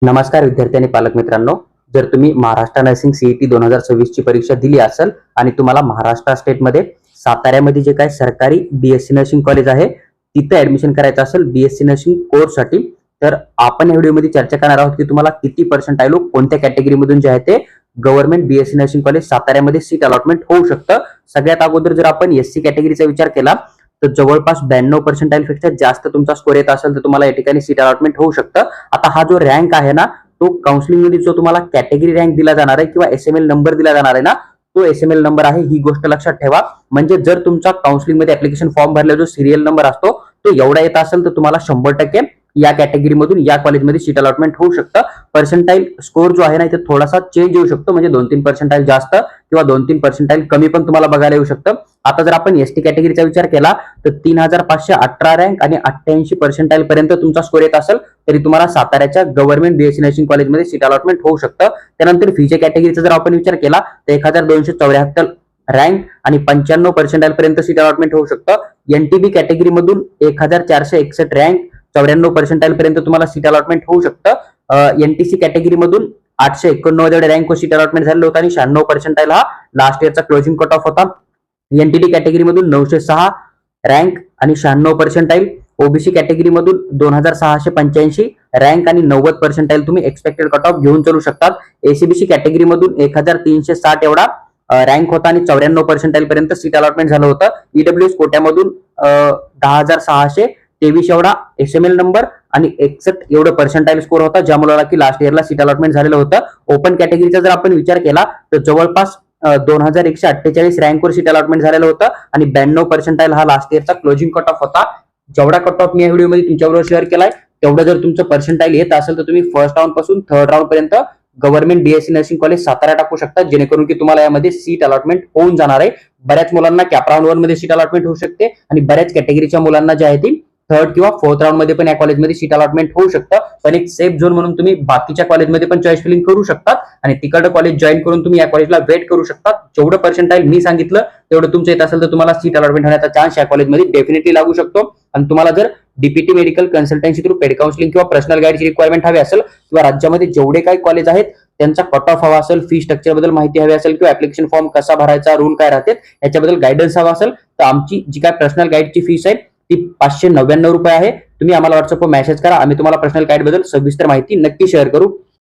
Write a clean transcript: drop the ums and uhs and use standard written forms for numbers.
नमस्कार विद्यार्थी आणि पालक मित्रांनो. जर तुम्ही महाराष्ट्र नर्सिंग सीईटी 2026 ची परीक्षा दिली असेल आणि तुम्हाला महाराष्ट्र स्टेटमध्ये साताऱ्यामध्ये जे काही सरकारी बीएससी नर्सिंग कॉलेज आहे तिथे ऍडमिशन करायचं असेल बीएससी नर्सिंग कोर्ससाठी, तर आपण या व्हिडिओमध्ये चर्चा करणार आहोत की तुम्हाला किती पर्सेंटाइल कोणत्या कॅटेगरीमधून जे आहे ते गव्हर्नमेंट बीएससी नर्सिंग कॉलेज साताऱ्यामध्ये सीट अलॉटमेंट होऊ शकतं. सगळ्यात अगोदर जर आपण एससी कॅटेगरीचा विचार केला तर जवळपास 92 पर्सेंटाइल पेक्षा जास्त तुमचा स्कोर येत असेल तर तुम्हाला या ठिकाणी सीट अलॉटमेंट होऊ शकतं. आता हा जो रँक आहे ना, तो काउन्सिलिंग मध्ये जो तुम्हाला कॅटेगरी रँक दिला जाणार आहे किंवा एसएमएल नंबर दिला जाणार आहे ना, तो एसएमएल नंबर आहे. ही गोष्ट लक्षात ठेवा. म्हणजे जर तुमचा काउन्सिलिंग मध्ये ऍप्लिकेशन फॉर्म भरला जो सिरियल नंबर असतो तो एवढा येत असेल तर तुम्हाला 100% या कॅटेगरीमधून या कॉलेजमध्ये सीट अलॉटमेंट होऊ शकतं. पर्सेंटाइल स्कोर जो आहे ना, इथे थोडासा चेंज येऊ शकतो. म्हणजे 2-3 पर्सेंटाइल जास्त किंवा 2-3 पर्सेंटाइल कमी पण तुम्हाला बघायला येऊ शकतं. आता जर आपण एसटी कॅटेगरीचा विचार केला तर 3518 रँक आणि 88 पर्सेंटाइल पर्यंत तुमचा स्कोर येत असेल तरी तुम्हाला साताऱ्याच्या गव्हर्नमेंट बीएससी नर्सिंग कॉलेजमध्ये सीट अलॉटमेंट होऊ शकतं. त्यानंतर फीच्या कॅटेगरीचा जर आपण विचार केला तर 1274 रँक आणि 95 पर्सेंटाइल पर्यंत सीट अलॉटमेंट होऊ शकतं. एनटीबी कॅटेगरीमधून 1461 रँक 94 पर्सेंटाइल पर्यंत तुम्हाला सीट अलॉटमेंट होऊ शकतं. एनटीसी कॅटेगरीमधून 889 एवढे रँक व सीट अलॉटमेंट झालेलं होतं आणि 96 पर्सेंटाइल हा लास्ट इयरचा क्लोजिंग कट ऑफ होता. एनटीटी कॅटेगरीमधून 906 रँक आणि 96 पर्सेंटाइल. ओबीसी कॅटेगरीमधून 2685 रँक आणि 90 पर्सेंटाइल तुम्ही एक्सपेक्टेड कट ऑफ घेऊन चालू शकतात. एसीबीसी कॅटेगरीमधून 1360 एवढा रँक होता आणि 94 पर्सेंटाइल पर्यंत सीट अलॉटमेंट झालं होतं. ईडब्ल्यूएस कोट्यामधून 10623 एवढा एसएमएल नंबर आणि 61 एवढं पर्सेंटाइल स्कोर होता, ज्या मुलाला की लास्ट इयरला सीट अलॉटमेंट झालेलं होतं. ओपन कॅटेगरीचा जर आपण विचार केला तर जवळपास 2148 रँकवर सीट अलॉटमेंट झालेलं होतं आणि 92 पर्सेंटाइल हा लास्ट इयरचा क्लोजिंग कट ऑफ होता. जेवढा कट ऑफ मी या व्हिडिओमध्ये तुमच्याबरोबर शेअर केलाय तेवढं जर तुमचं पर्सेंटाइल येत असेल तर तुम्ही फर्स्ट राऊंड पासून थर्ड राऊंड पर्यंत government BSc nursing college Satara टाकू शकता, जेणेकरून की तुम्हाला यामध्ये सीट अलॉटमेंट होऊन जाणार आहे. बऱ्याच मुलांना कॅप राऊंड 1 मध्ये सीट अलॉटमेंट होऊ शकते आणि बऱ्याच कॅटेगरीच्या मुलांना जी आहे ती थर्ड किंवा फोर्थ राऊंड मध्ये पण या कॉलेजमध्ये सीट अलॉटमेंट होऊ शकतं. पण एक सेफ झोन म्हणून तुम्ही बाकीच्या कॉलेजमध्ये पण चॉईस फिलिंग करू शकतात आणि तिकडं कॉलेज जॉईन करून तुम्ही या कॉलेजला वेट करू शकतात. जेवढं पर्सेंटाइल मी सांगितलं तेवढं तुमचं येत असेल तर तुम्हाला सीट अलॉटमेंट होण्याचा चान्स या कॉलेजमध्ये डेफिनेटली लागू शकतो. आणि तुम्हाला जर DPT medical consultancy through paid counselling किंवा पर्सनल गाईडची रिक्वायरमेंट हवी असेल किंवा राज्यामध्ये जेवढे काही कॉलेज आहेत त्यांचा कट ऑफ हवा असेल, फी स्ट्रक्चर बद्दल माहिती हवी असेल किंवा ऍप्लिकेशन फॉर्म कसा भरायचा, रूल काय राहते याच्याबद्दल गायडन्स हवा असेल तर आमची जी काय पर्सनल गाईडची फीस आहे ती 599 रुपये आहे. तुम्ही आम्हाला व्हॉट्सअपवर मेसेज करा, आम्ही तुम्हाला पर्सनल गाईड बद्दल सविस्तर माहिती नक्की शेअर करू.